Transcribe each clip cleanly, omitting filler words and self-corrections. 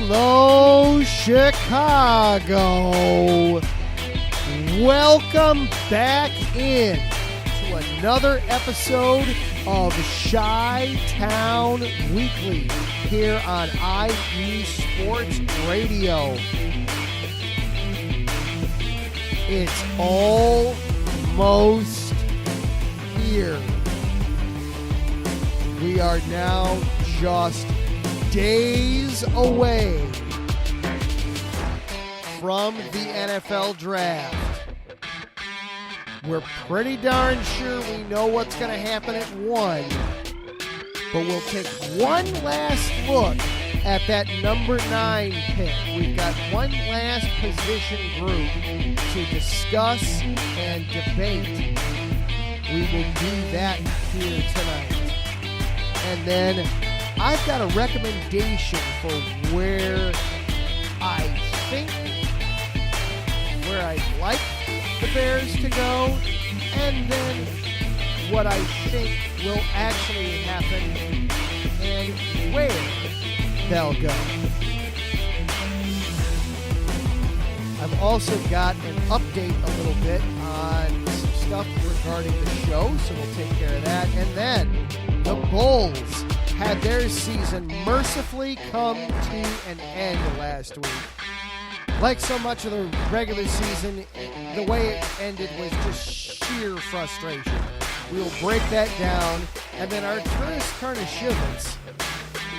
Hello, Chicago. Welcome back in to another episode of Chi-Town Weekly here on IE Sports Radio. It's almost here. We are now just days away from the NFL draft. We're pretty darn sure we know what's going to happen at 1, but we'll take one last look at that number 9 pick. We've got one last position group to discuss and debate. We will do that here tonight. And then I've got a recommendation for where I'd like the Bears to go, and then what I think will actually happen and where they'll go. I've also got an update a little bit on some stuff regarding the show, so we'll take care of that. And then the Bulls had their season mercifully come to an end last week. Like so much of the regular season, the way it ended was just sheer frustration. We will break that down. And then Arturas Karnashevitz,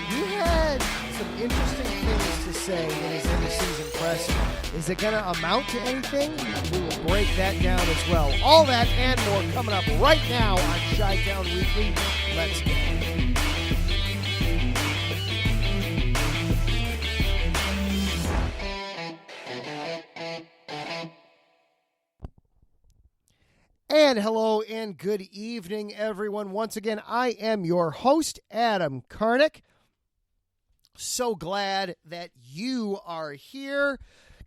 he had some interesting things to say in his end-of-season presser. Is it going to amount to anything? We will break that down as well. All that and more coming up right now on Chi-Town Weekly. Let's go. And hello and good evening, everyone. Once again, I am your host, Adam Karnick. So glad that you are here.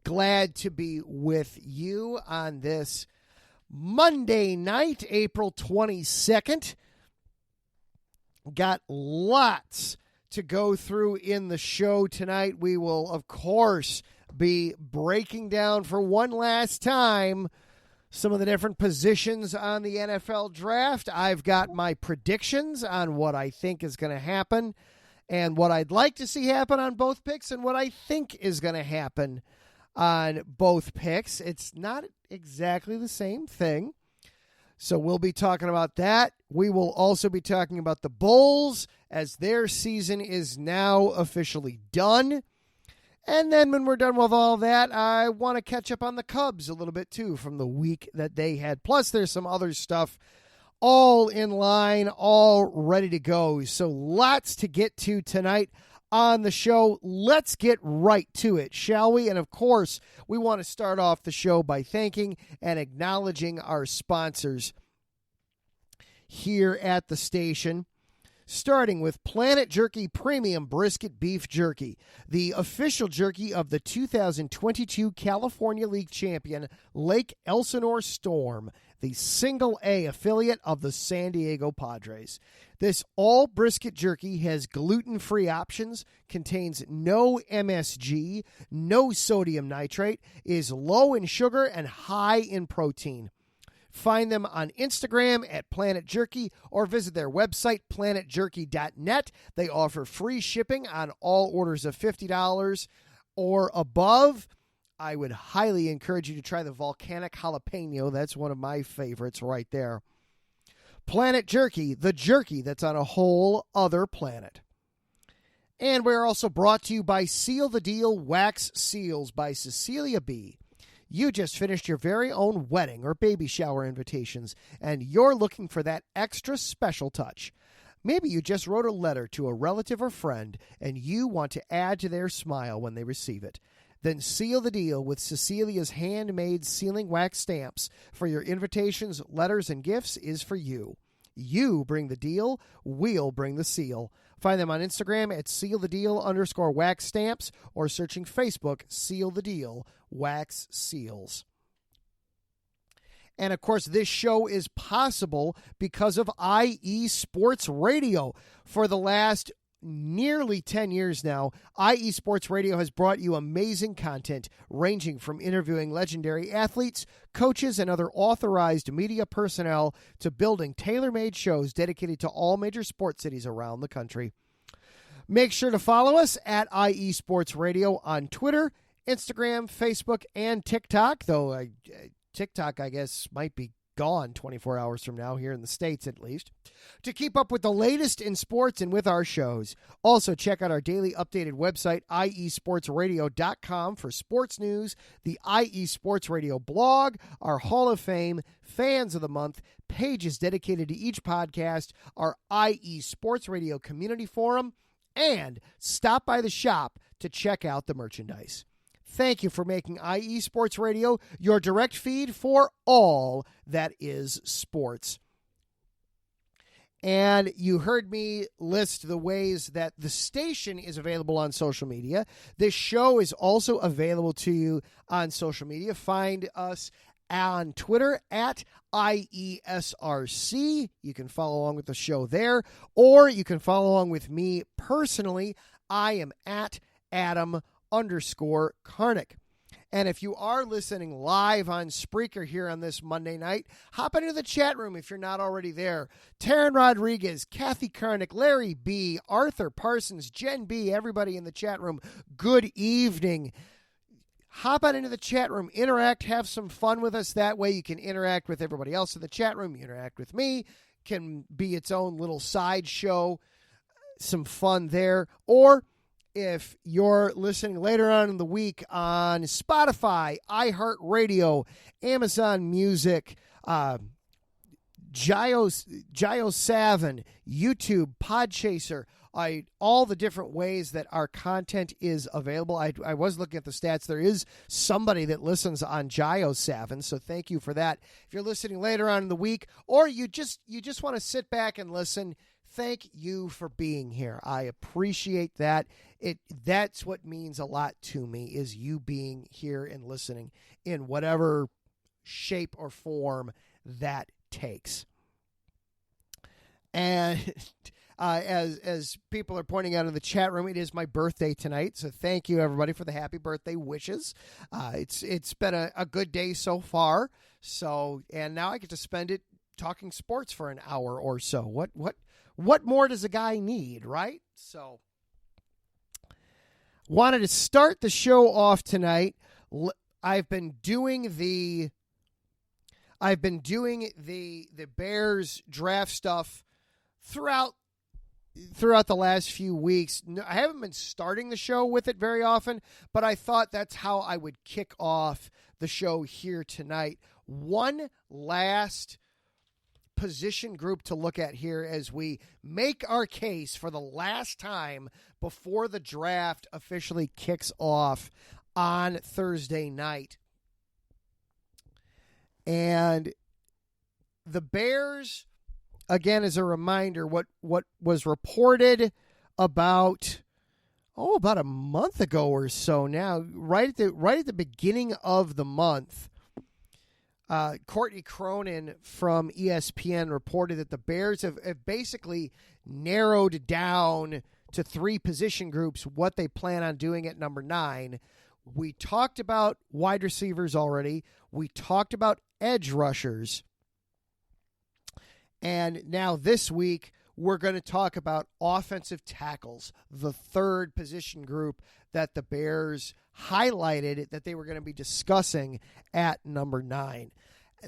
Glad to be with you on this Monday night, April 22nd. Got lots to go through in the show tonight. We will, of course, be breaking down for one last time some of the different positions on the NFL draft. I've got my predictions on what I think is going to happen and what I'd like to see happen on both picks and what I think is going to happen on both picks. It's not exactly the same thing. So we'll be talking about that. We will also be talking about the Bulls as their season is now officially done. And then when we're done with all that, I want to catch up on the Cubs a little bit too from the week that they had. Plus, there's some other stuff all in line, all ready to go. So lots to get to tonight on the show. Let's get right to it, shall we? And of course, we want to start off the show by thanking and acknowledging our sponsors here at the station. Starting with Planet Jerky Premium Brisket Beef Jerky, the official jerky of the 2022 California League champion Lake Elsinore Storm, the single-A affiliate of the San Diego Padres. This all-brisket jerky has gluten-free options, contains no MSG, no sodium nitrate, is low in sugar and high in protein. Find them on Instagram at Planet Jerky or visit their website, planetjerky.net. They offer free shipping on all orders of $50 or above. I would highly encourage you to try the volcanic jalapeno. That's one of my favorites right there. Planet Jerky, the jerky that's on a whole other planet. And we're also brought to you by Seal the Deal Wax Seals by Cecilia B. You just finished your very own wedding or baby shower invitations, and you're looking for that extra special touch. Maybe you just wrote a letter to a relative or friend, and you want to add to their smile when they receive it. Then seal the deal with Cecilia's handmade sealing wax stamps for your invitations, letters, and gifts is for you. You bring the deal, we'll bring the seal. Find them on Instagram at sealthedeal_wax stamps or searching Facebook, Seal the Deal Wax Seals. And, of course, this show is possible because of IE Sports Radio. For the last nearly 10 years now, IE Sports Radio has brought you amazing content ranging from interviewing legendary athletes, coaches, and other authorized media personnel to building tailor-made shows dedicated to all major sports cities around the country. Make sure to follow us at IE Sports Radio on Twitter, Instagram, Facebook, and TikTok, though TikTok, I guess, might be gone 24 hours from now, here in the States at least, to keep up with the latest in sports and with our shows. Also, check out our daily updated website, iesportsradio.com, for sports news, the IE Sports Radio blog, our Hall of Fame, Fans of the Month, pages dedicated to each podcast, our IE Sports Radio community forum, and stop by the shop to check out the merchandise. Thank you for making IE Sports Radio your direct feed for all that is sports. And you heard me list the ways that the station is available on social media. This show is also available to you on social media. Find us on Twitter at IESRC. You can follow along with the show there, or you can follow along with me personally. I am at Adam_Karnick. And if you are listening live on Spreaker here on this Monday night, hop into the chat room if you're not already there. Taryn Rodriguez, Kathy Karnick, Larry B., Arthur Parsons, Jen B., everybody in the chat room, good evening. Hop on into the chat room, interact, have some fun with us. That way you can interact with everybody else in the chat room. You interact with me, can be its own little sideshow, some fun there. Or if you're listening later on in the week on Spotify, iHeartRadio, Amazon Music, Geo7, YouTube, Podchaser, all the different ways that our content is available. I was looking at the stats. There is somebody that listens on Geo7, so thank you for that. If you're listening later on in the week, or you just want to sit back and listen, thank you for being here. I appreciate that. That's what means a lot to me, is you being here and listening in whatever shape or form that takes. And as people are pointing out in the chat room, it is my birthday tonight, so thank you everybody for the happy birthday wishes. It's been a good day so far. So, and now I get to spend it talking sports for an hour or so. What more does a guy need, right? So, wanted to start the show off tonight. I've been doing the Bears draft stuff throughout the last few weeks. I haven't been starting the show with it very often, but I thought that's how I would kick off the show here tonight. One last position group to look at here as we make our case for the last time before the draft officially kicks off on Thursday night. And the Bears, again, as a reminder, what was reported about a month ago or so now, right at the beginning of the month, Courtney Cronin from ESPN reported that the Bears have basically narrowed down to three position groups what they plan on doing at number 9. We talked about wide receivers already. We talked about edge rushers. And now this week, we're going to talk about offensive tackles, the third position group that the Bears highlighted that they were going to be discussing at number 9.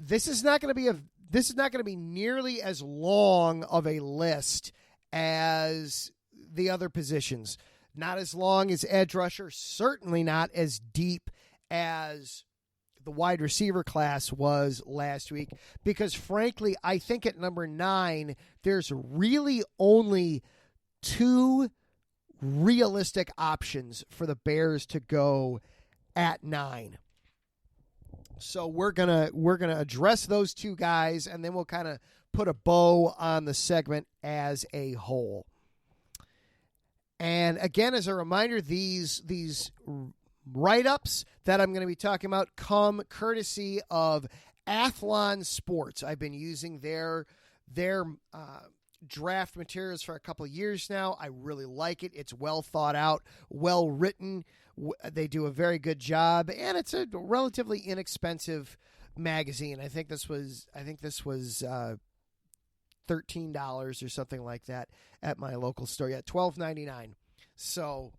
This is not going to be nearly as long of a list as the other positions. Not as long as edge rusher, certainly not as deep as the wide receiver class was last week, because frankly, I think at number 9, there's really only 2 realistic options for the Bears to go at 9. So we're gonna address those 2 guys, and then we'll kind of put a bow on the segment as a whole. And again, as a reminder, these write-ups that I'm going to be talking about come courtesy of Athlon Sports. I've been using their draft materials for a couple of years now. I really like it. It's well thought out, well written. They do a very good job, and it's a relatively inexpensive magazine. I think this was $13 or something like that at my local store. Yeah, $12.99. So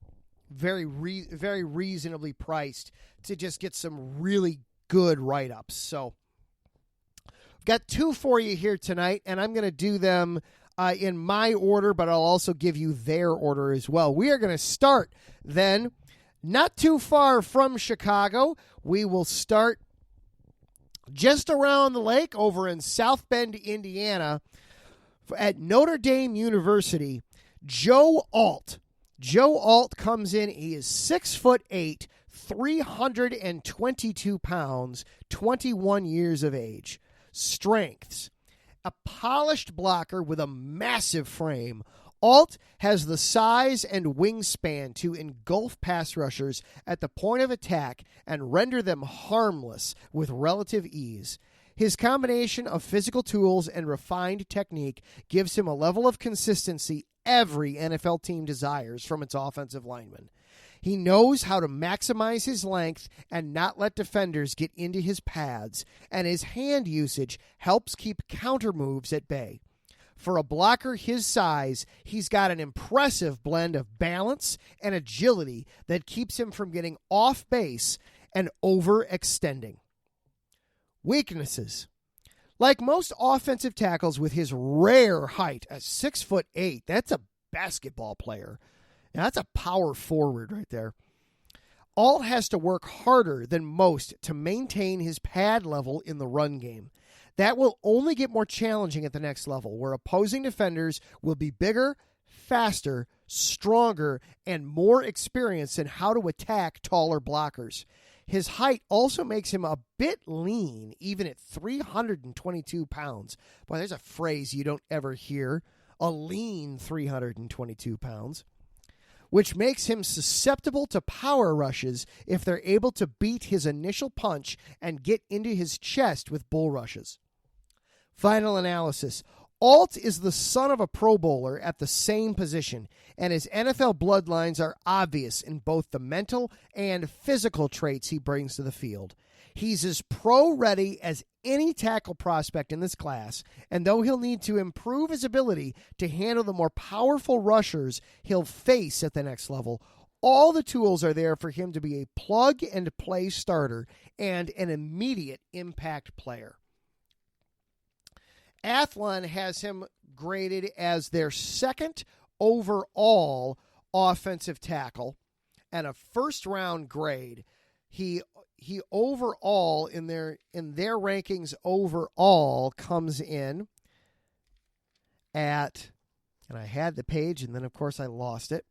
very reasonably priced to just get some really good write-ups. So I've got two for you here tonight, and I'm going to do them in my order, but I'll also give you their order as well. We are going to start then not too far from Chicago. We will start just around the lake over in South Bend, Indiana, at Notre Dame University. Joe Alt. Joe Alt comes in. He is 6'8", 322 pounds, 21 years of age. Strengths: a polished blocker with a massive frame. Alt has the size and wingspan to engulf pass rushers at the point of attack and render them harmless with relative ease. His combination of physical tools and refined technique gives him a level of consistency every NFL team desires from its offensive linemen. He knows how to maximize his length and not let defenders get into his paths, and his hand usage helps keep counter moves at bay. For a blocker his size, he's got an impressive blend of balance and agility that keeps him from getting off base and overextending. Weaknesses: like most offensive tackles, with his rare height at 6'8", that's a basketball player. Now, that's a power forward right there. Alt has to work harder than most to maintain his pad level in the run game. That will only get more challenging at the next level, where opposing defenders will be bigger, faster, stronger, and more experienced in how to attack taller blockers. His height also makes him a bit lean, even at 322 pounds. Boy, there's a phrase you don't ever hear, a lean 322 pounds, which makes him susceptible to power rushes if they're able to beat his initial punch and get into his chest with bull rushes. Final analysis: Alt is the son of a Pro Bowler at the same position, and his NFL bloodlines are obvious in both the mental and physical traits he brings to the field. He's as pro-ready as any tackle prospect in this class, and though he'll need to improve his ability to handle the more powerful rushers he'll face at the next level, all the tools are there for him to be a plug-and-play starter and an immediate impact player. Athlon has him graded as their second overall offensive tackle and a first-round grade. He overall in their rankings overall comes in at, and I had the page and then of course I lost it.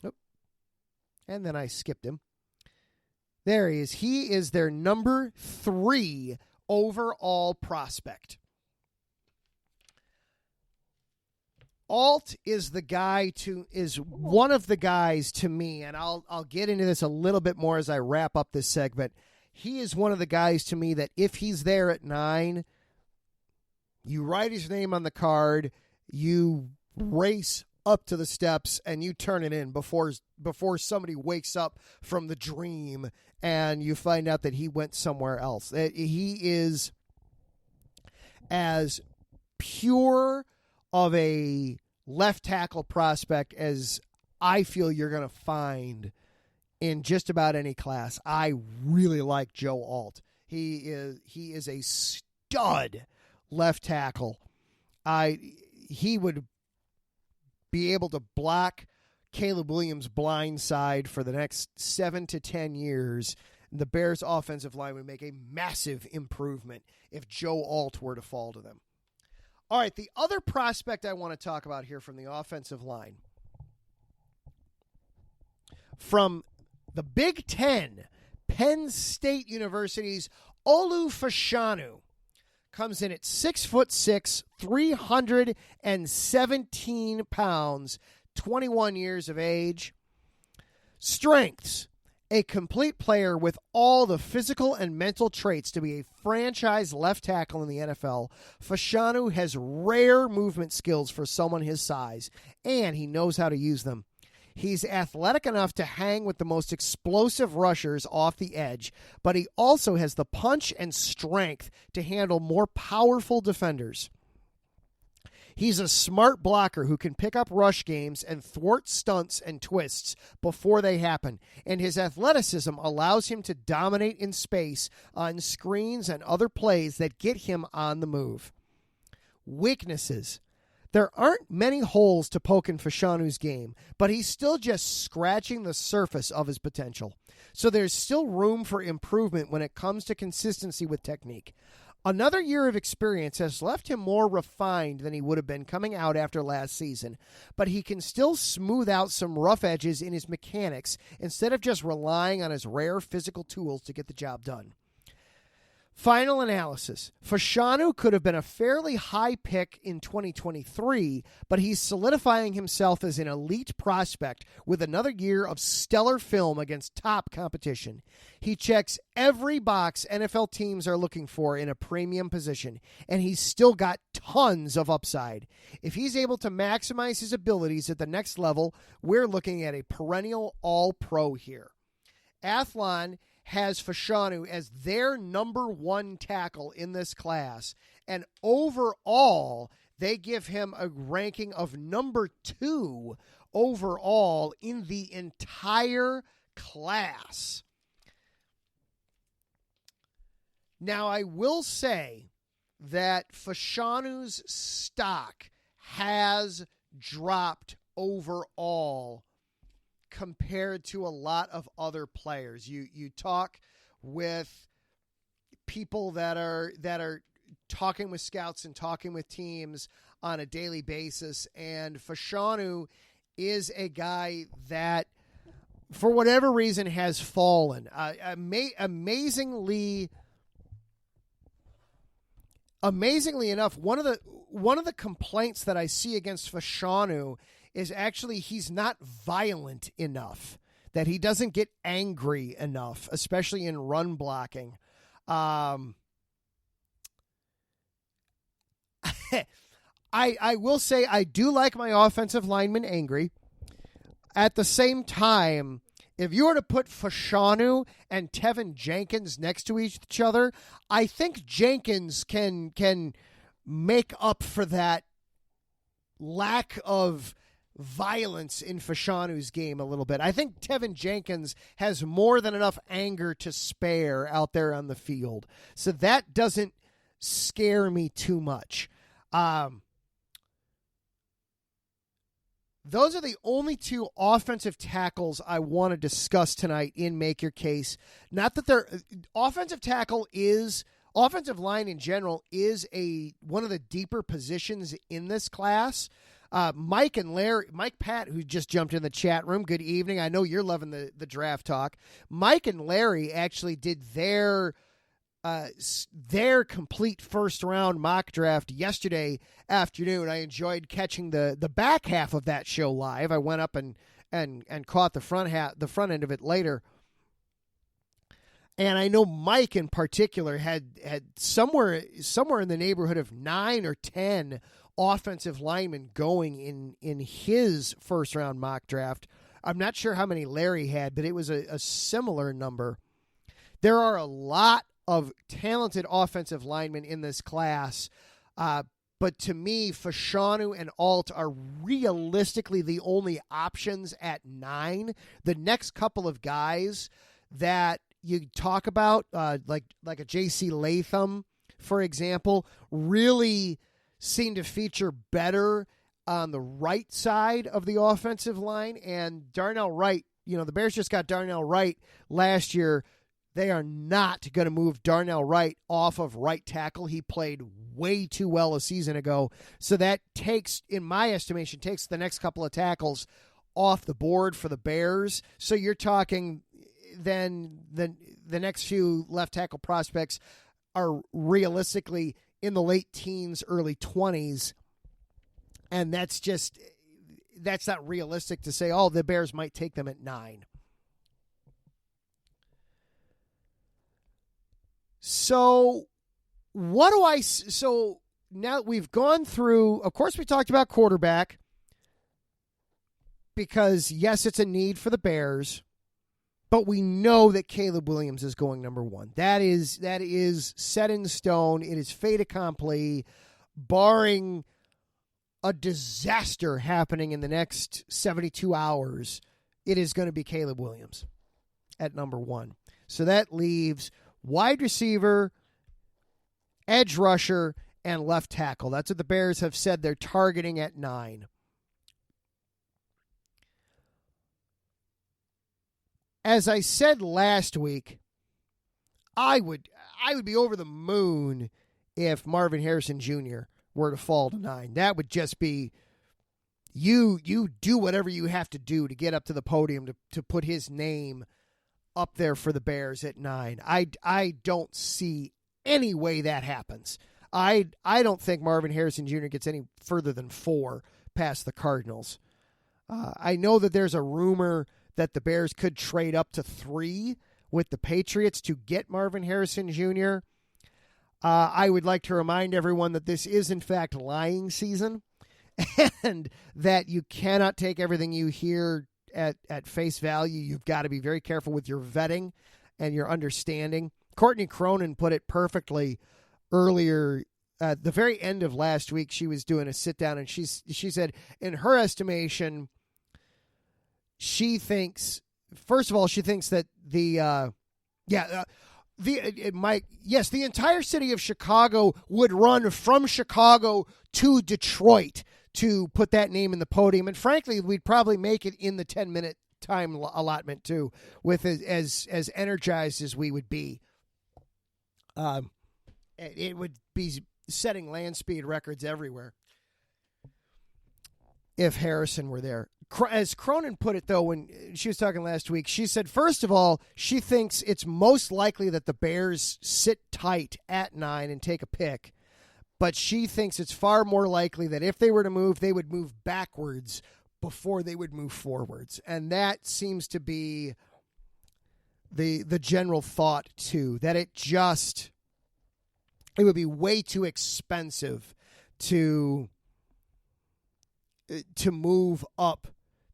Nope. And then I skipped him. There he is. He is their number 3 overall prospect. Alt is one of the guys to me, and I'll get into this a little bit more as I wrap up this segment. He is one of the guys to me that if he's there at 9, you write his name on the card, you race up to the steps, and you turn it in before somebody wakes up from the dream and you find out that he went somewhere else. He is as pure of a left tackle prospect as I feel you're going to find in just about any class. I really like Joe Alt. He is a stud left tackle. He would be able to block Caleb Williams' blind side for the next 7 to 10 years. The Bears' offensive line would make a massive improvement if Joe Alt were to fall to them. All right, the other prospect I want to talk about here from the offensive line, from the Big Ten, Penn State University's Olu Fashanu, comes in at 6'6", 317 pounds, 21 years of age. Strengths: A complete player with all the physical and mental traits to be a franchise left tackle in the NFL, Fashanu has rare movement skills for someone his size, and he knows how to use them. He's athletic enough to hang with the most explosive rushers off the edge, but he also has the punch and strength to handle more powerful defenders. He's a smart blocker who can pick up rush games and thwart stunts and twists before they happen, and his athleticism allows him to dominate in space on screens and other plays that get him on the move. Weaknesses. There aren't many holes to poke in Fashanu's game, but he's still just scratching the surface of his potential. So there's still room for improvement when it comes to consistency with technique. Another year of experience has left him more refined than he would have been coming out after last season, but he can still smooth out some rough edges in his mechanics instead of just relying on his rare physical tools to get the job done. Final analysis. Fashanu could have been a fairly high pick in 2023, but he's solidifying himself as an elite prospect with another year of stellar film against top competition. He checks every box NFL teams are looking for in a premium position, and he's still got tons of upside. If he's able to maximize his abilities at the next level, we're looking at a perennial all-pro here. Athlon has Fashanu as their number one tackle in this class, and overall, they give him a ranking of number 2 overall in the entire class. Now, I will say that Fashanu's stock has dropped overall compared to a lot of other players. You talk with people that are talking with scouts and talking with teams on a daily basis, and Fashanu is a guy that, for whatever reason, has fallen. Amazingly enough, one of the complaints that I see against Fashanu is actually he's not violent enough, that he doesn't get angry enough, especially in run blocking. I will say I do like my offensive linemen angry. At the same time, if you were to put Fashanu and Tevin Jenkins next to each other, I think Jenkins can make up for that lack of violence in Fashanu's game a little bit. I think Tevin Jenkins has more than enough anger to spare out there on the field. So that doesn't scare me too much. Those are the only two offensive tackles I want to discuss tonight in Make Your Case. Not that they're offensive line in general is one of the deeper positions in this class. Mike Pat, who just jumped in the chat room, good evening. I know you're loving the draft talk. Mike and Larry actually did their complete first-round mock draft yesterday afternoon. I enjoyed catching the back half of that show live. I went up and caught the front end of it later. And I know Mike in particular had somewhere in the neighborhood of 9 or 10 offensive linemen going in his first-round mock draft. I'm not sure how many Larry had, but it was a similar number. There are a lot of talented offensive linemen in this class, but to me, Fashanu and Alt are realistically the only options at 9. The next couple of guys that you talk about, like a J.C. Latham, for example, really seem to feature better on the right side of the offensive line. And Darnell Wright, the Bears just got Darnell Wright last year. They are not going to move Darnell Wright off of right tackle. He played way too well a season ago. So that in my estimation, takes the next couple of tackles off the board for the Bears. So you're talking then the next few left tackle prospects are realistically in the late teens, early 20s. And that's not realistic to say, the Bears might take them at 9. So so now we've gone through, of course we talked about quarterback because yes, it's a need for the Bears, but we know that Caleb Williams is going number one. That is set in stone. It is fait accompli, barring a disaster happening in the next 72 hours. It is going to be Caleb Williams at number one. So that leaves wide receiver, edge rusher, and left tackle. That's what the Bears have said they're targeting at 9. As I said last week, I would be over the moon if Marvin Harrison Jr. were to fall to 9. That would just be you do whatever you have to do to get up to the podium to put his name up there for the Bears at 9. I don't see any way that happens. I don't think Marvin Harrison Jr. gets any further than 4 past the Cardinals. I know that there's a rumor that the Bears could trade up to 3 with the Patriots to get Marvin Harrison Jr. I would like to remind everyone that this is, in fact, lying season and that you cannot take everything you hear at face value. You've got to be very careful with your vetting and your understanding. Courtney Cronin put it perfectly earlier. At the very end of last week, she was doing a sit-down, and she said, in her estimation, she thinks, first of all, she thinks that the entire city of Chicago would run from Chicago to Detroit to put that name in the podium. And frankly, we'd probably make it in the 10-minute time allotment too, with as energized as we would be. It would be setting land speed records everywhere if Harrison were there. As Cronin put it, though, when she was talking last week, she said, first of all, she thinks it's most likely that the Bears sit tight at 9 and take a pick. But she thinks it's far more likely that if they were to move, they would move backwards before they would move forwards. And that seems to be the general thought, too, that it would be way too expensive to move up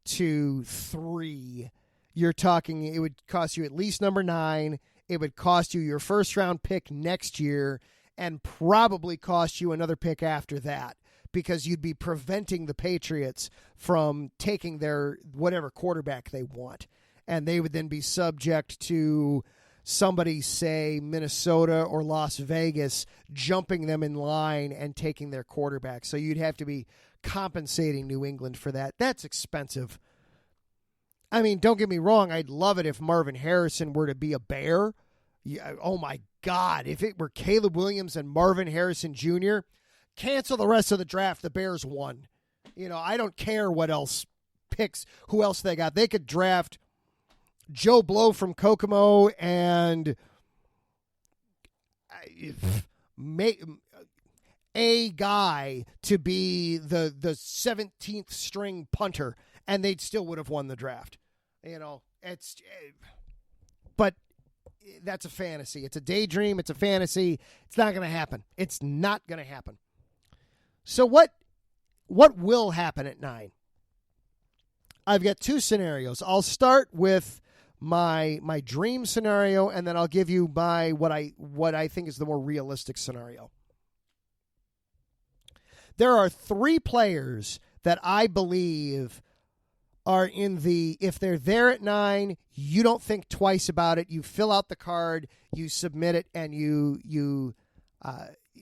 to 3. You're talking, it would cost you at least number 9. It would cost you your first round pick next year and probably cost you another pick after that, because you'd be preventing the Patriots from taking their whatever quarterback they want. And they would then be subject to somebody, say Minnesota or Las Vegas, jumping them in line and taking their quarterback. So you'd have to be compensating New England for that. That's expensive. I mean, don't get me wrong. I'd love it if Marvin Harrison were to be a Bear. Yeah, oh my God. If it were Caleb Williams and Marvin Harrison Jr., cancel the rest of the draft. The Bears won. I don't care what else picks, who else they got. They could draft Joe Blow from Kokomo and a guy to be the 17th string punter, and they still would have won the draft. But that's a fantasy. It's a daydream. It's a fantasy. It's not going to happen. It's not going to happen. So what will happen at 9? I've got 2 scenarios. I'll start with my dream scenario, and then I'll give you what I think is the more realistic scenario. There are 3 players that I believe are in if they're there at 9, you don't think twice about it. You fill out the card, you submit it, and you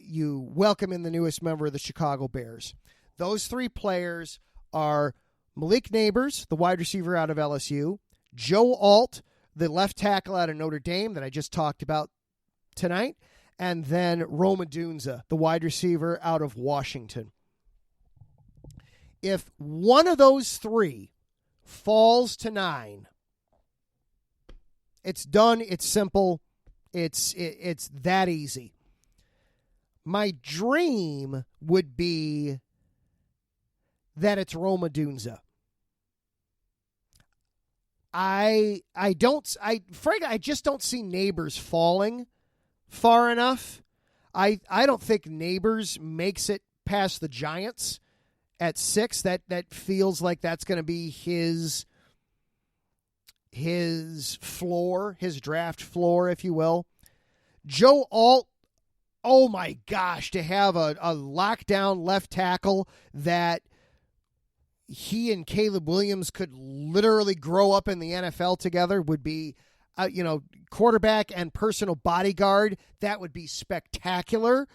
welcome in the newest member of the Chicago Bears. Those 3 players are Malik Neighbors, the wide receiver out of LSU, Joe Alt, the left tackle out of Notre Dame that I just talked about tonight, and then Rome Odunze, the wide receiver out of Washington. If one of those 3 falls to 9, it's done. It's simple. It's that easy. My dream would be that it's Rome Odunze. Frankly, I just don't see Neighbors falling far enough. I don't think Neighbors makes it past the Giants at 6. That feels like that's going to be his floor, his draft floor, if you will. Joe Alt, oh my gosh, to have a lockdown left tackle that he and Caleb Williams could literally grow up in the NFL together would be, quarterback and personal bodyguard. That would be spectacular.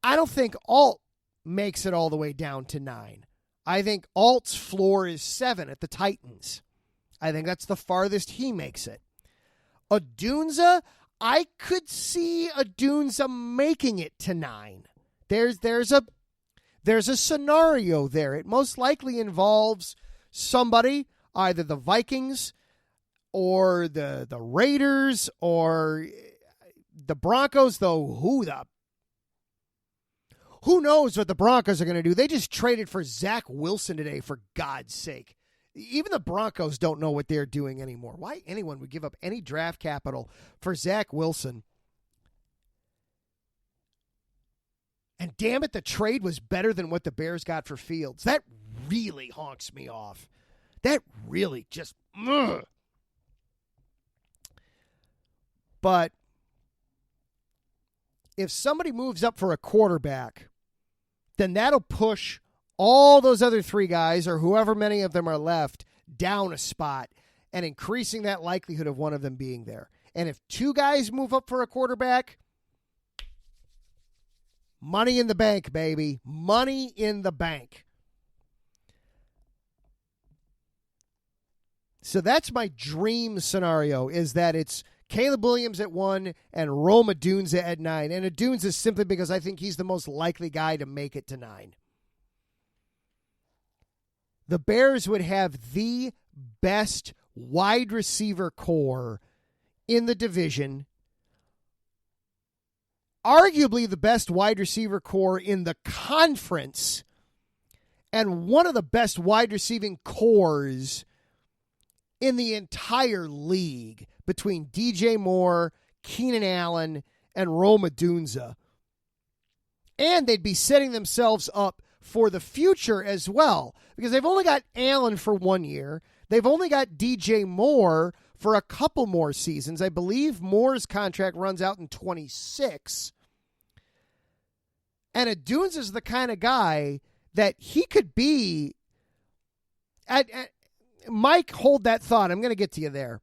I don't think Alt makes it all the way down to 9. I think Alt's floor is 7 at the Titans. I think that's the farthest he makes it. Odunze, I could see Odunze making it to 9. There's a scenario there. It most likely involves somebody, either the Vikings or the Raiders or the Broncos, though who knows what the Broncos are going to do. They just traded for Zach Wilson today, for God's sake. Even the Broncos don't know what they're doing anymore. Why anyone would give up any draft capital for Zach Wilson? And damn it, the trade was better than what the Bears got for Fields. That really honks me off. That really just... Ugh. But if somebody moves up for a quarterback, then that'll push all those other 3 guys, or whoever many of them are left, down a spot and increasing that likelihood of one of them being there. And if 2 guys move up for a quarterback, money in the bank, baby. Money in the bank. So that's my dream scenario, is that it's Caleb Williams at 1 and Rome Odunze at 9. And Odunze is simply because I think he's the most likely guy to make it to 9. The Bears would have the best wide receiver core in the division, arguably the best wide receiver core in the conference, and one of the best wide receiving cores in the entire league between DJ Moore, Keenan Allen, and Rome Odunze. And they'd be setting themselves up for the future as well, because they've only got Allen for 1 year. They've only got DJ Moore for a couple more seasons. I believe Moore's contract runs out in 26. And Odunze is the kind of guy that he could be Mike, hold that thought. I'm going to get to you there.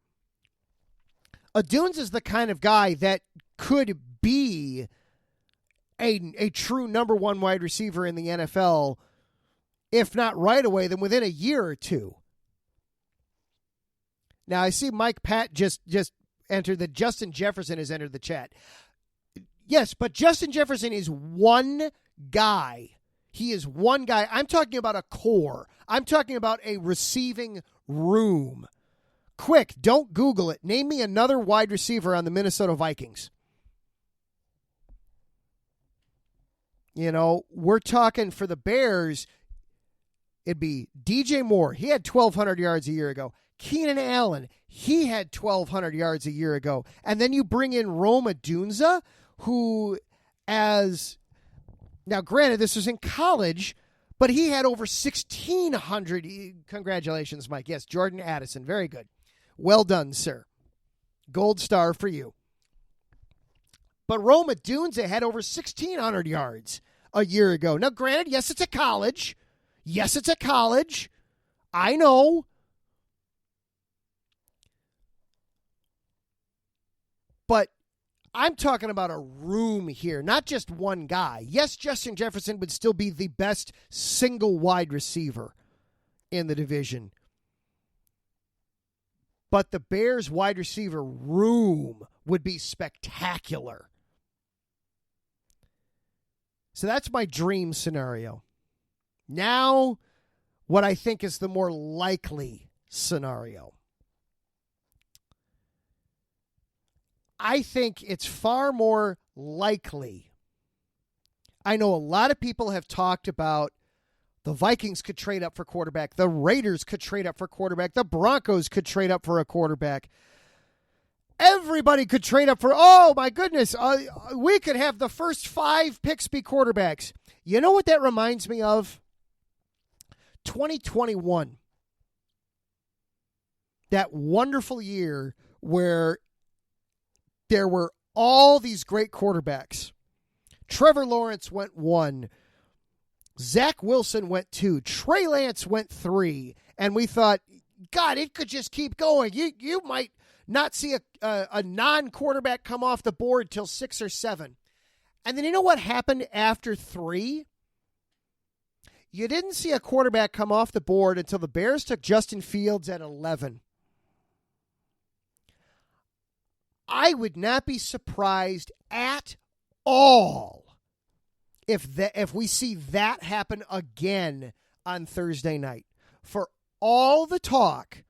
Odunze is the kind of guy that could be a true number 1 wide receiver in the NFL, if not right away, then within a year or 2. Now, I see Mike Pat just entered that Justin Jefferson has entered the chat. Yes, but Justin Jefferson is one guy. He is one guy. I'm talking about a core. I'm talking about a receiving room. Quick, don't Google it. Name me another wide receiver on the Minnesota Vikings. You know, we're talking for the Bears, it'd be DJ Moore. He had 1,200 yards a year ago. Keenan Allen, he had 1,200 yards a year ago. And then you bring in Rome Odunze, who now granted, this was in college, but he had over 1,600. Congratulations, Mike. Yes, Jordan Addison. Very good. Well done, sir. Gold star for you. But Rome Odunze had over 1,600 yards a year ago. Now, granted, yes, it's a college. Yes, it's a college. I know. But I'm talking about a room here, not just one guy. Yes, Justin Jefferson would still be the best single wide receiver in the division. But the Bears wide receiver room would be spectacular. So that's my dream scenario. Now, what I think is the more likely scenario. I think it's far more likely. I know a lot of people have talked about the Vikings could trade up for quarterback. The Raiders could trade up for quarterback. The Broncos could trade up for a quarterback. Everybody could trade up for, oh my goodness, we could have the first 5 picks be quarterbacks. You know what that reminds me of? 2021. That wonderful year where there were all these great quarterbacks. Trevor Lawrence went 1. Zach Wilson went 2. Trey Lance went 3. And we thought, God, it could just keep going. You might not see a non-quarterback come off the board till 6 or 7. And then you know what happened after 3? You didn't see a quarterback come off the board until the Bears took Justin Fields at 11. I would not be surprised at all if we see that happen again on Thursday night. For all the talk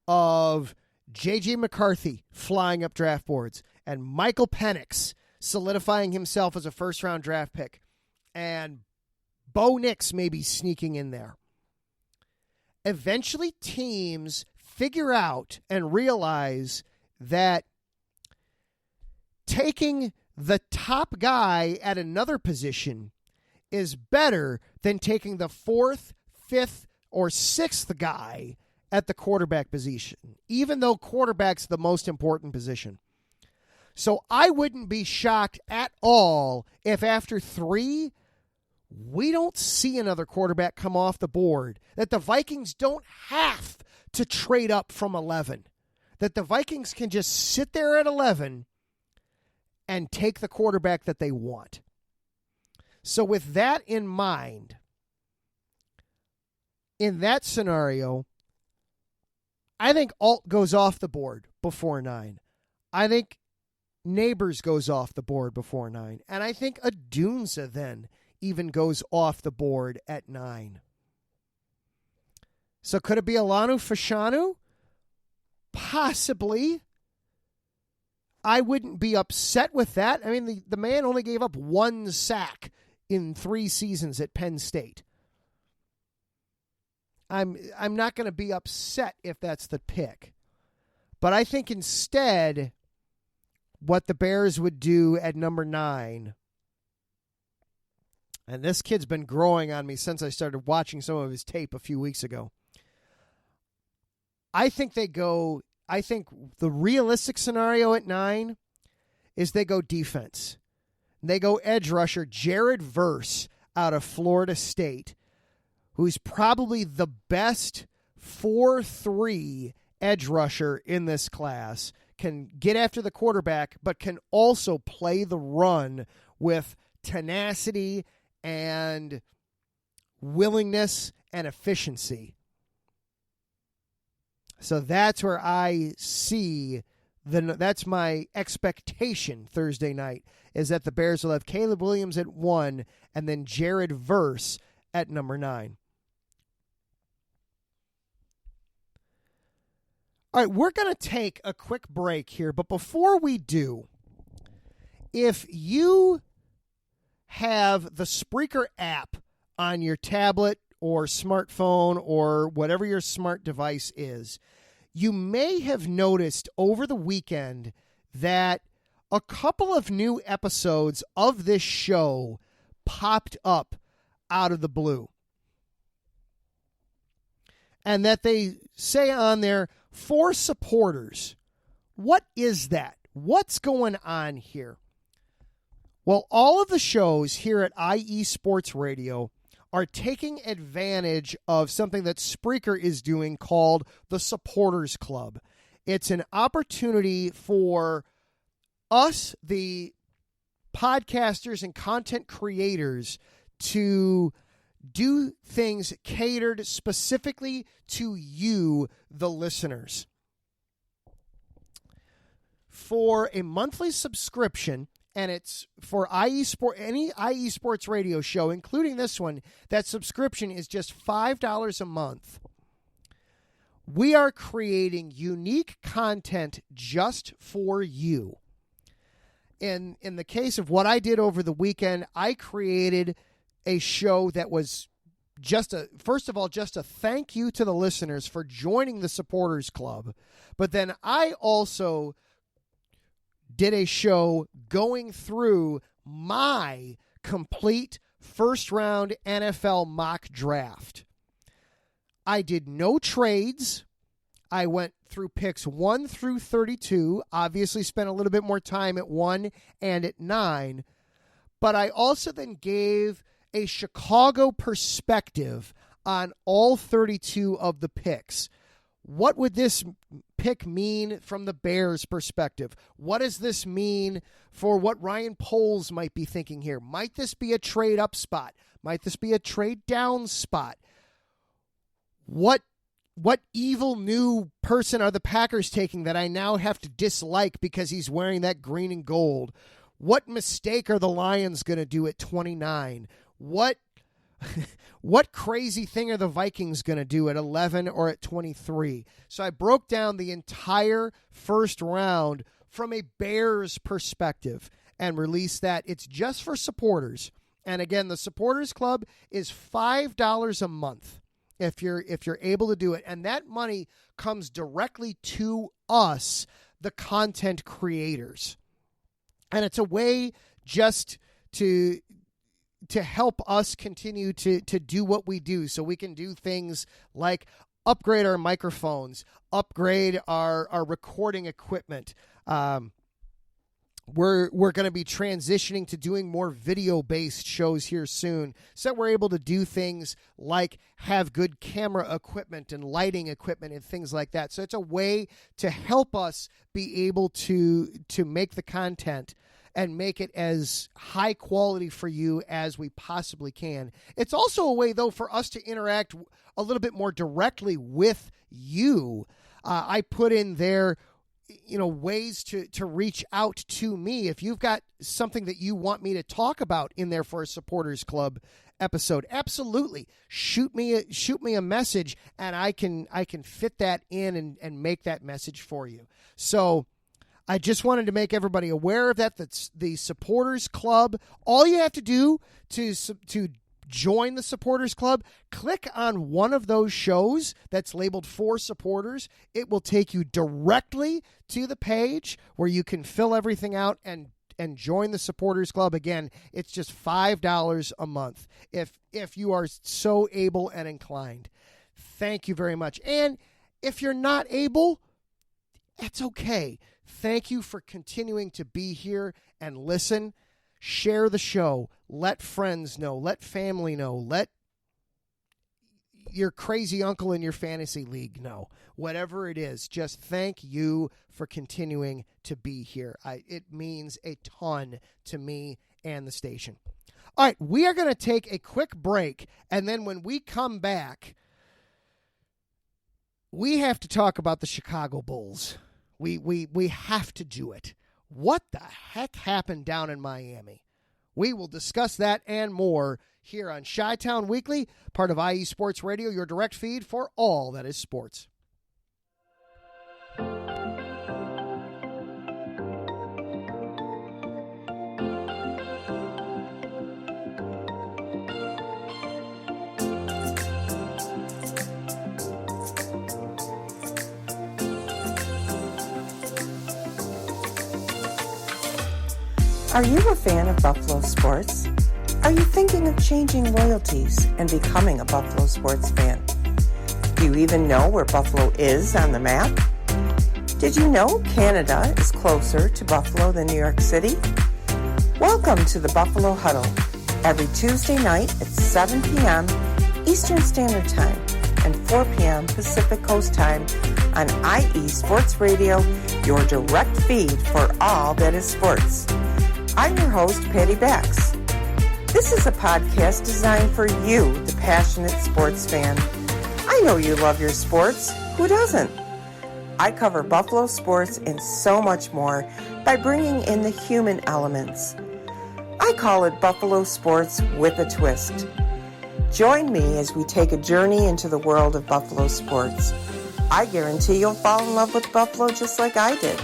of J.J. McCarthy flying up draft boards and Michael Penix solidifying himself as a first-round draft pick and Bo Nix maybe sneaking in there, eventually teams figure out and realize that taking the top guy at another position is better than taking the 4th, 5th, or 6th guy at the quarterback position, even though quarterback's the most important position. So I wouldn't be shocked at all if after 3, we don't see another quarterback come off the board, that the Vikings don't have to trade up from 11, that the Vikings can just sit there at 11 and take the quarterback that they want. So with that in mind, in that scenario, I think Alt goes off the board before 9. I think Neighbors goes off the board before 9. And I think Adunza then even goes off the board at 9. So could it be Alanu Fashanu? Possibly. I wouldn't be upset with that. I mean, the man only gave up 1 sack in 3 seasons at Penn State. I'm not going to be upset if that's the pick. But I think instead what the Bears would do at number 9, and this kid's been growing on me since I started watching some of his tape a few weeks ago. I think the realistic scenario at 9 is they go defense. They go edge rusher Jared Verse out of Florida State, who's probably the best 4-3 edge rusher in this class, can get after the quarterback, but can also play the run with tenacity and willingness and efficiency. So that's where I see that's my expectation Thursday night, is that the Bears will have Caleb Williams at 1 and then Jared Verse at number 9. All right, we're going to take a quick break here, but before we do, if you have the Spreaker app on your tablet or smartphone or whatever your smart device is, you may have noticed over the weekend that a couple of new episodes of this show popped up out of the blue. And that they say on there, for supporters. What is that? What's going on here? Well, all of the shows here at IE Sports Radio are taking advantage of something that Spreaker is doing called the Supporters Club. It's an opportunity for us, the podcasters and content creators, to do things catered specifically to you, the listeners. For a monthly subscription, and it's for any IE Sports Radio show, including this one, that subscription is just $5 a month. We are creating unique content just for you. In the case of what I did over the weekend, I created a show that was first of all, just a thank you to the listeners for joining the Supporters Club. But then I also did a show going through my complete first round NFL mock draft. I did no trades. I went through picks 1 through 32, obviously spent a little bit more time at 1 and at 9. But I also then gave a Chicago perspective on all 32 of the picks. What would this pick mean from the Bears' perspective? What does this mean for what Ryan Poles might be thinking here? Might this be a trade up spot? Might this be a trade down spot? What evil new person are the Packers taking that I now have to dislike because he's wearing that green and gold? What mistake are the Lions going to do at 29? What crazy thing are the Vikings going to do at 11 or at 23? So I broke down the entire first round from a Bears perspective and released that. It's just for supporters. And again, the Supporters Club is $5 a month if you're able to do it. And that money comes directly to us, the content creators. And it's a way just to help us continue to do what we do, so we can do things like upgrade our microphones, upgrade our recording equipment. We're going to be transitioning to doing more video-based shows here soon, so that we're able to do things like have good camera equipment and lighting equipment and things like that. So it's a way to help us be able to make the content and make it as high quality for you as we possibly can. It's also a way, though, for us to interact a little bit more directly with you. I put in there, ways to reach out to me. If you've got something that you want me to talk about in there for a Supporters Club episode, absolutely shoot me a message, and I can fit that in and make that message for you. So I just wanted to make everybody aware of that. That's the Supporters Club. All you have to do to join the Supporters Club, click on one of those shows that's labeled for supporters. It will take you directly to the page where you can fill everything out and join the Supporters Club. Again, it's just $5 a month if you are so able and inclined. Thank you very much. And if you're not able, it's okay. Thank you for continuing to be here and listen. Share the show. Let friends know. Let family know. Let your crazy uncle in your fantasy league know. Whatever it is, just thank you for continuing to be here. It means a ton to me and the station. All right, we are going to take a quick break, and then when we come back, we have to talk about the Chicago Bulls. We have to do it. What the heck happened down in Miami? We will discuss that and more here on Chi-Town Weekly, part of IE Sports Radio, your direct feed for all that is sports. Are you a fan of Buffalo sports? Are you thinking of changing loyalties and becoming a Buffalo sports fan? Do you even know where Buffalo is on the map? Did you know Canada is closer to Buffalo than New York City? Welcome to the Buffalo Huddle, every Tuesday night at 7 p.m. Eastern Standard Time and 4 p.m. Pacific Coast Time on IE Sports Radio, your direct feed for all that is sports. I'm your host, Patty Bax. This is a podcast designed for you, the passionate sports fan. I know you love your sports. Who doesn't? I cover Buffalo sports and so much more by bringing in the human elements. I call it Buffalo sports with a twist. Join me as we take a journey into the world of Buffalo sports. I guarantee you'll fall in love with Buffalo just like I did.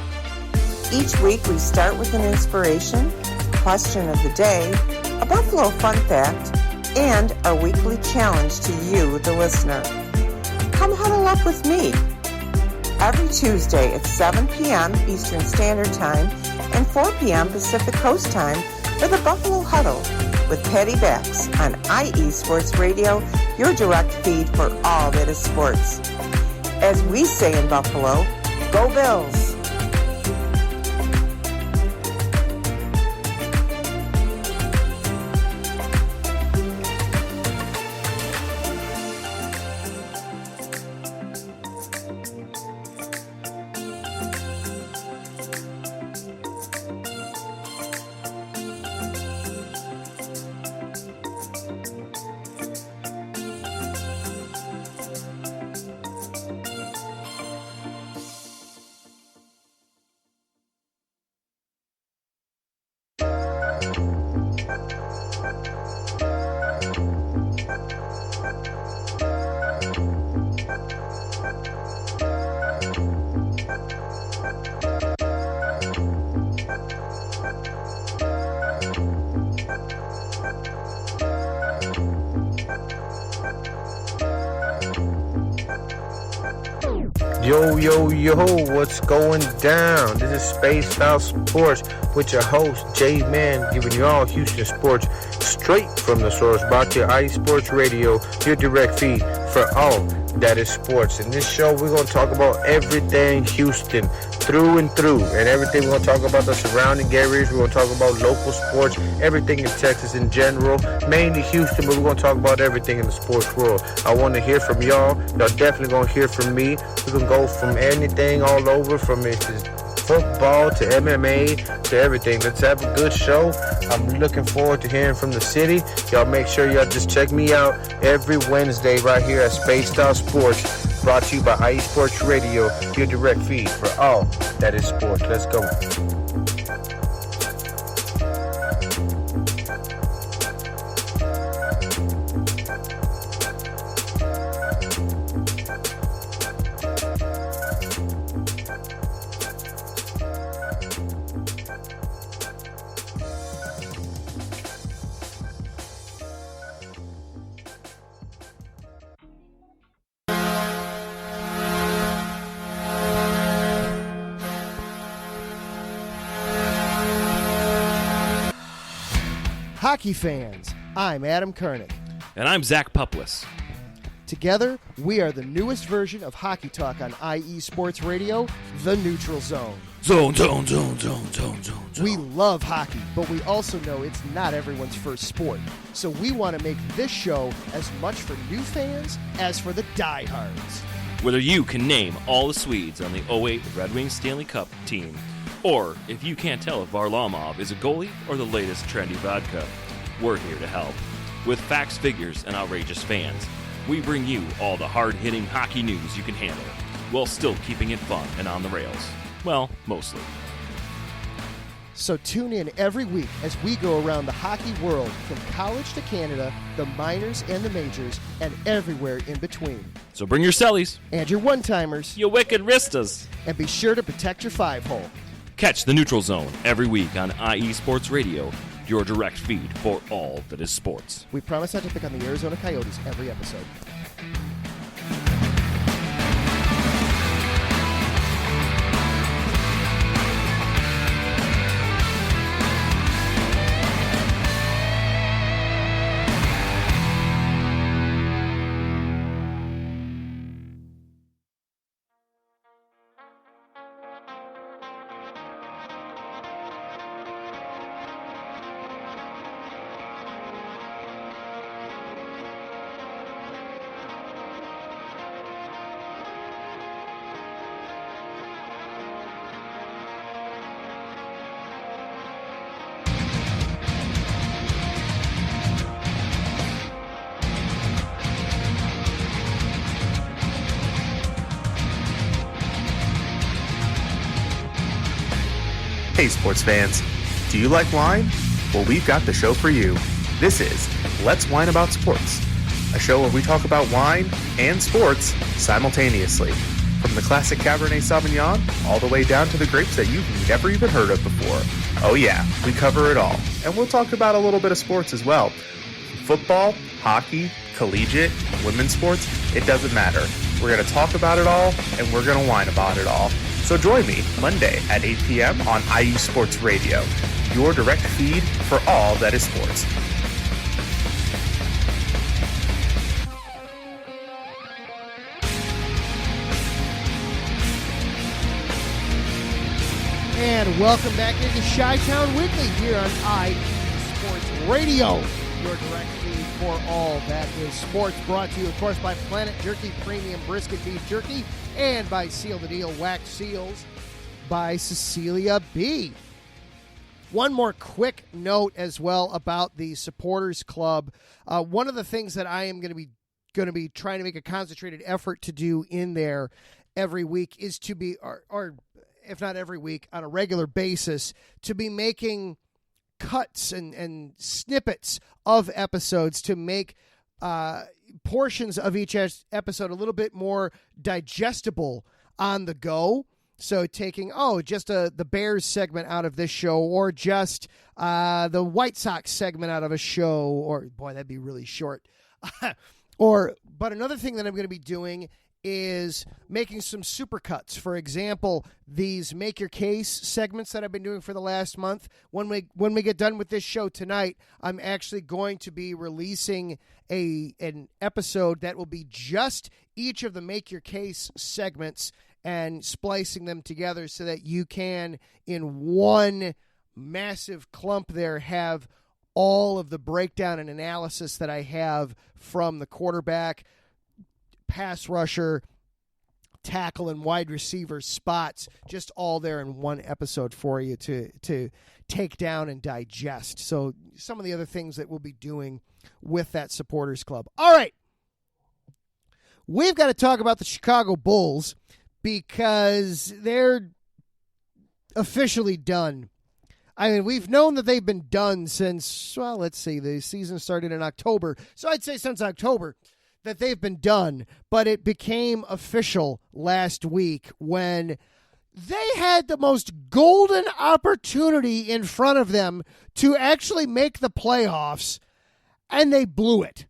Each week we start with an inspiration, question of the day, a Buffalo fun fact, and our weekly challenge to you, the listener. Come huddle up with me every Tuesday at 7 p.m. Eastern Standard Time and 4 p.m. Pacific Coast Time for the Buffalo Huddle with Patty Bax on IE Sports Radio, your direct feed for all that is sports. As we say in Buffalo, go Bills! Yo, what's going down? This is Spaced Out Sports with your host, J-Man, giving you all Houston sports straight from the source, brought to you IE Sports Radio, your direct feed for all that is sports. In this show, we're going to talk about everything Houston, through and through, and everything. We're going to talk about the surrounding areas. We're going to talk about local sports, everything in Texas in general, mainly Houston, but we're going to talk about everything in the sports world. I want to hear from y'all. Y'all definitely going to hear from me. We're going to go from anything all over, from football to MMA to everything. Let's have a good show. I'm looking forward to hearing from the city. Y'all make sure y'all just check me out every Wednesday right here at Spaced Out Sports, brought to you by IE Sports Radio, your direct feed for all that is sports. Let's go. Hockey fans, I'm Adam Kernick. And I'm Zach Puplis. Together, we are the newest version of Hockey Talk on IE Sports Radio, The Neutral Zone. Zone. We love hockey, but we also know it's not everyone's first sport. So we want to make this show as much for new fans as for the diehards. Whether you can name all the Swedes on the 08 Red Wings Stanley Cup team, or if you can't tell if Varlamov is a goalie or the latest trendy vodka, we're here to help. With facts, figures, and outrageous fans, we bring you all the hard-hitting hockey news you can handle, while still keeping it fun and on the rails. Well, mostly. So tune in every week as we go around the hockey world, from college to Canada, the minors and the majors, and everywhere in between. So bring your cellies. And your one-timers. You wicked wristas. And be sure to protect your five-hole. Catch the Neutral Zone every week on IE Sports Radio, your direct feed for all that is sports. We promise not to pick on the Arizona Coyotes every episode. Hey sports fans, do you like wine? Well, we've got the show for you. This is Let's Wine About Sports, a show where we talk about wine and sports simultaneously. From the classic Cabernet Sauvignon all the way down to the grapes that you've never even heard of before. Oh yeah, we cover it all. And we'll talk about a little bit of sports as well. Football, hockey, collegiate, women's sports, it doesn't matter. We're going to talk about it all, and we're going to whine about it all. So join me Monday at 8 p.m. on IU Sports Radio, your direct feed for all that is sports. And welcome back into Chi-Town Weekly here on IU Sports Radio, your direct feed for all that is sports. Brought to you, of course, by Planet Jerky Premium Brisket Beef Jerky and by Seal the Deal Wax Seals by Cecilia B. One more quick note as well about the Supporters Club. One of the things that I am going to be trying to make a concentrated effort to do in there every week is to be, or if not every week, on a regular basis, to be making cuts and snippets of episodes to make portions of each episode a little bit more digestible on the go. So taking, just the Bears segment out of this show, or just the White Sox segment out of a show, or, boy, that'd be really short. But another thing that I'm going to be doing is making some supercuts. For example, these Make Your Case segments that I've been doing for the last month. When we get done with this show tonight, I'm actually going to be releasing an episode that will be just each of the Make Your Case segments and splicing them together so that you can, in one massive clump there, have all of the breakdown and analysis that I have from the quarterback, pass rusher, tackle, and wide receiver spots, just all there in one episode for you to take down and digest. So some of the other things that we'll be doing with that Supporters Club. All right. We've got to talk about the Chicago Bulls because they're officially done. I mean, we've known that they've been done since, well, let's see, the season started in October. So I'd say since October that they've been done, but it became official last week when they had the most golden opportunity in front of them to actually make the playoffs, and they blew it.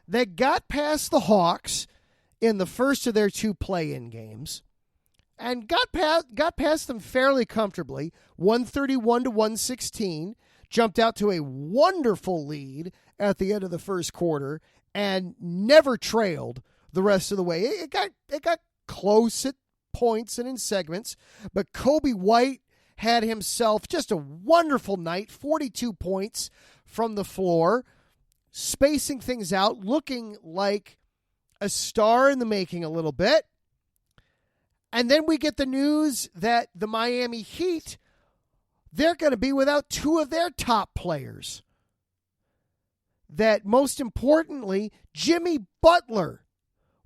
They got past the Hawks in the first of their two play-in games and got past them fairly comfortably, 131-116, jumped out to a wonderful lead at the end of the first quarter, and never trailed the rest of the way. It got close at points and in segments, but Kobe White had himself just a wonderful night, 42 points from the floor, spacing things out, looking like a star in the making a little bit. And then we get the news that the Miami Heat, they're going to be without two of their top players. That most importantly, Jimmy Butler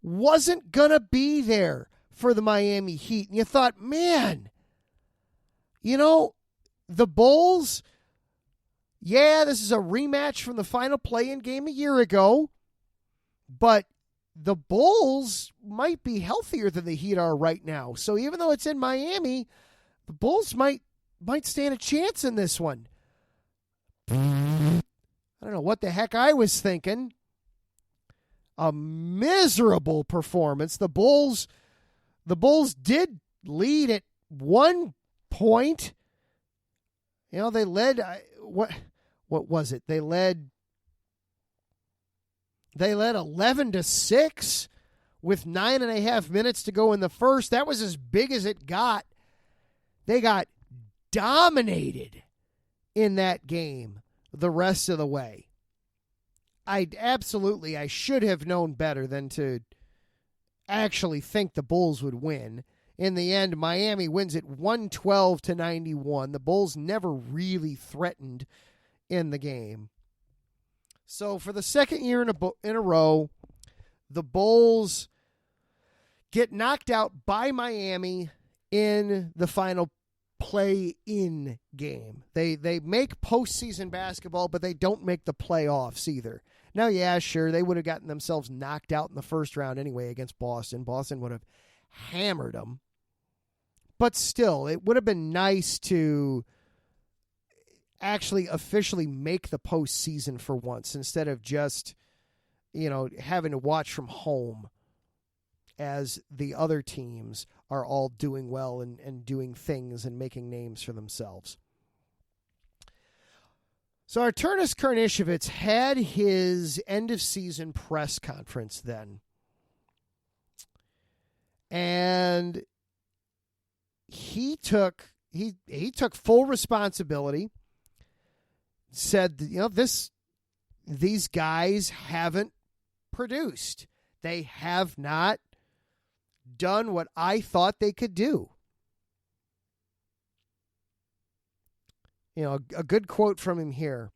wasn't going to be there for the Miami Heat. And you thought, man, the Bulls, yeah, this is a rematch from the final play-in game a year ago, but the Bulls might be healthier than the Heat are right now. So even though it's in Miami, the Bulls might stand a chance in this one. I don't know what the heck I was thinking. A miserable performance. The Bulls did lead at one point. They led, what was it? They led 11-6 with 9.5 minutes to go in the first. That was as big as it got. They got dominated in that game the rest of the way. I should have known better than to actually think the Bulls would win. In the end, Miami wins it 112-91. The Bulls never really threatened in the game. So for the second year in a row, the Bulls get knocked out by Miami in the final play-in game. They make postseason basketball, but they don't make the playoffs either. Now, yeah, sure, they would have gotten themselves knocked out in the first round anyway against Boston. Boston would have hammered them. But still, it would have been nice to actually officially make the postseason for once instead of just, having to watch from home as the other teams are all doing well and doing things and making names for themselves. So Arturas Karnisovas had his end-of-season press conference then. And he took full responsibility, said, these guys haven't produced. They have not done what I thought they could do. A good quote from him here.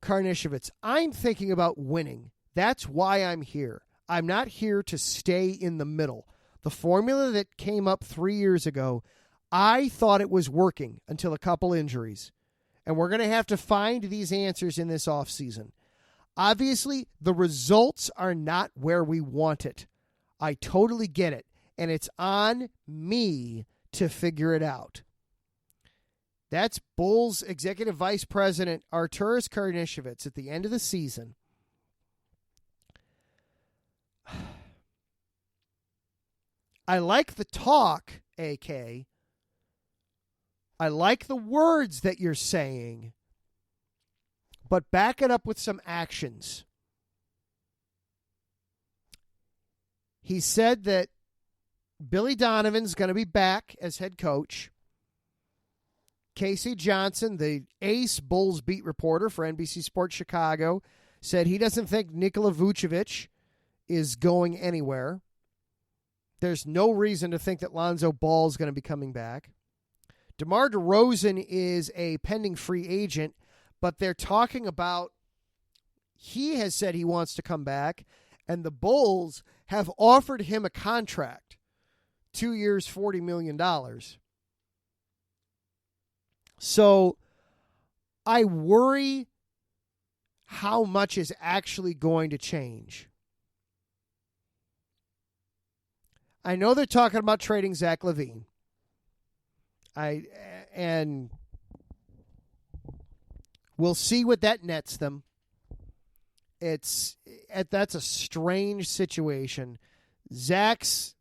Karnisovas, I'm thinking about winning. That's why I'm here. I'm not here to stay in the middle. The formula that came up 3 years ago, I thought it was working until a couple injuries. And we're going to have to find these answers in this offseason. Obviously, the results are not where we want it. I totally get it. And it's on me to figure it out. That's Bulls Executive Vice President Arturas Karnisovas at the end of the season. I like the talk, AK. I like the words that you're saying, but back it up with some actions. He said that Billy Donovan's going to be back as head coach. Casey Johnson, the ace Bulls beat reporter for NBC Sports Chicago, said he doesn't think Nikola Vucevic is going anywhere. There's no reason to think that Lonzo Ball is going to be coming back. DeMar DeRozan is a pending free agent, but they're talking about, he has said he wants to come back, and the Bulls have offered him a contract, 2 years, $40 million. So I worry how much is actually going to change. I know they're talking about trading Zach LaVine. And we'll see what that nets them. That's a strange situation. Zach's,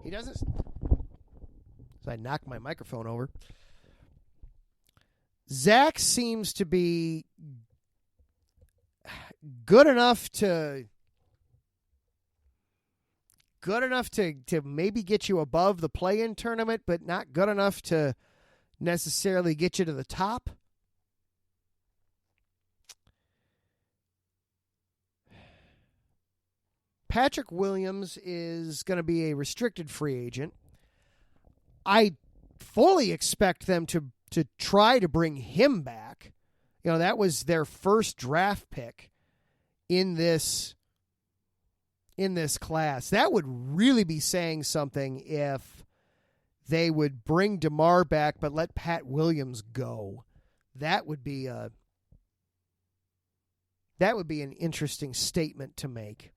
he doesn't. So I knocked my microphone over. Zach seems to be good enough to maybe get you above the play-in tournament, but not good enough to necessarily get you to the top. Patrick Williams is going to be a restricted free agent. I fully expect them to try to bring him back. That was their first draft pick in this class. That would really be saying something if they would bring DeMar back but let Pat Williams go. That would be an interesting statement to make.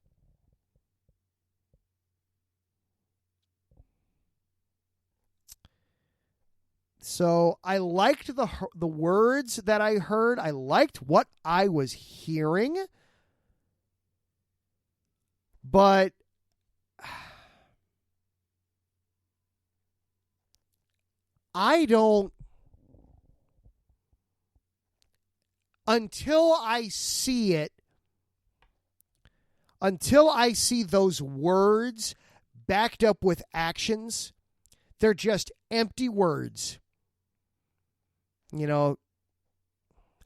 So I liked the words that I heard. I liked what I was hearing. But I don't, until I see it, until I see those words backed up with actions, they're just empty words.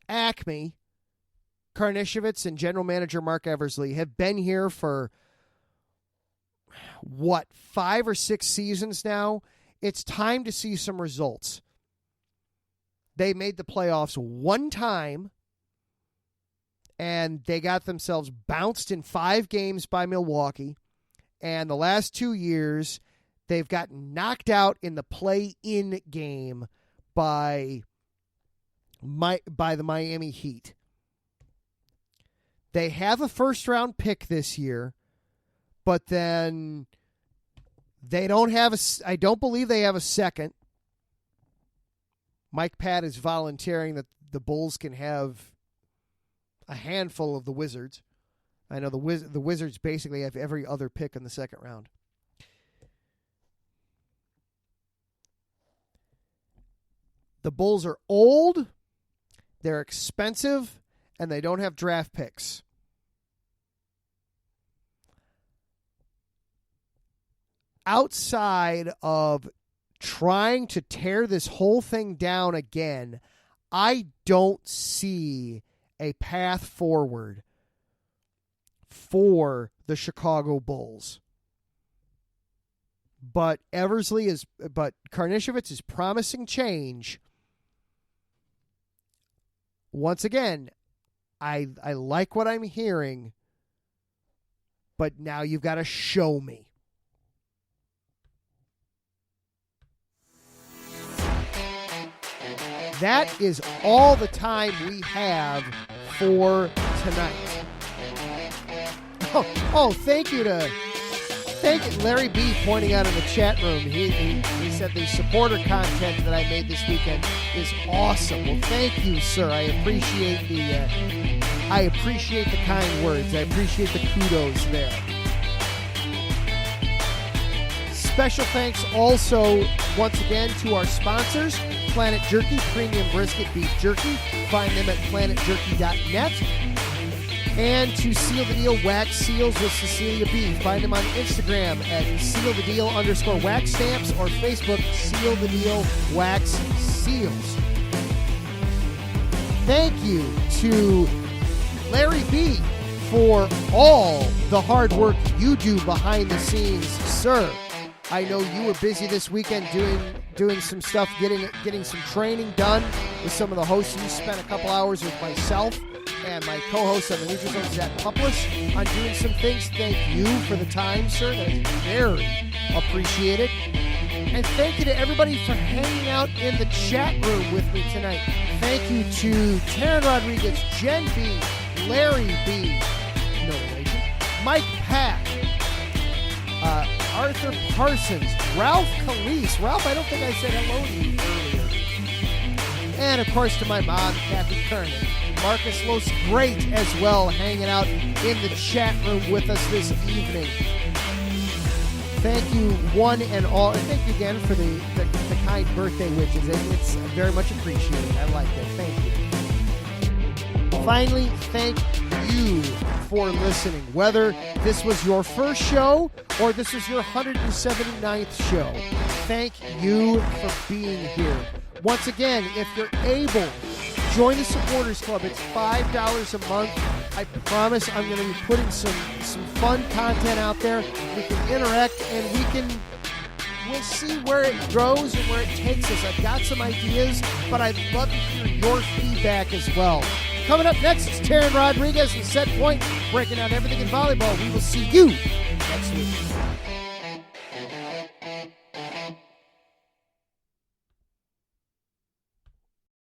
AKME, Karnisovas, and general manager Mark Eversley have been here for 5 or 6 seasons now. It's time to see some results. They made the playoffs one time, and they got themselves bounced in 5 games by Milwaukee. And the last 2 years, they've gotten knocked out in the play-in game by the Miami Heat. They have a first-round pick this year, but then they don't have I don't believe they have a second. Mike Pat is volunteering that the Bulls can have a handful of the Wizards. I know the Wizards basically have every other pick in the second round. The Bulls are old, they're expensive, and they don't have draft picks. Outside of trying to tear this whole thing down again, I don't see a path forward for the Chicago Bulls. But Karnišović is promising change. Once again, I like what I'm hearing, but now you've got to show me. That is all the time we have for tonight. Oh, thank you, Larry B. pointing out in the chat room. He said the supporter content that I made this weekend is awesome. Well, thank you, sir. I appreciate the kind words. I appreciate the kudos there. Special thanks also, once again, to our sponsors, Planet Jerky, Premium Brisket Beef Jerky. Find them at planetjerky.net. And to Seal the Deal Wax Seals with Cecilia B. Find them on Instagram at SealTheDeal_wax stamps or Facebook Seal the Deal Wax Seals. Thank you to Larry B. for all the hard work you do behind the scenes, sir. I know you were busy this weekend doing some stuff, getting some training done with some of the hosts. You spent a couple hours with myself and my co-host on the Neutral Zone, Zach Puplis, on doing some things. Thank you for the time, sir. That is very appreciated. And thank you to everybody for hanging out in the chat room with me tonight. Thank you to Taryn Rodriguez, Jen B., Larry B., no relation, Mike Pat, Arthur Parsons, Ralph Calise. Ralph, I don't think I said hello to you earlier. And, of course, to my mom, Kathy Kernan. Marcus Los Great as well, hanging out in the chat room with us this evening. Thank you, one and all. And thank you again for the kind birthday wishes. It's very much appreciated. I like it. Thank you. Finally, thank you for listening. Whether this was your first show or this is your 179th show, thank you for being here. Once again, if you're able, join the Supporters Club. It's $5 a month. I promise I'm going to be putting some fun content out there. We can interact and we'll see where it goes and where it takes us. I've got some ideas, but I'd love to hear your feedback as well. Coming up next is Taryn Rodriguez and Set Point, breaking down everything in volleyball. We will see you next week.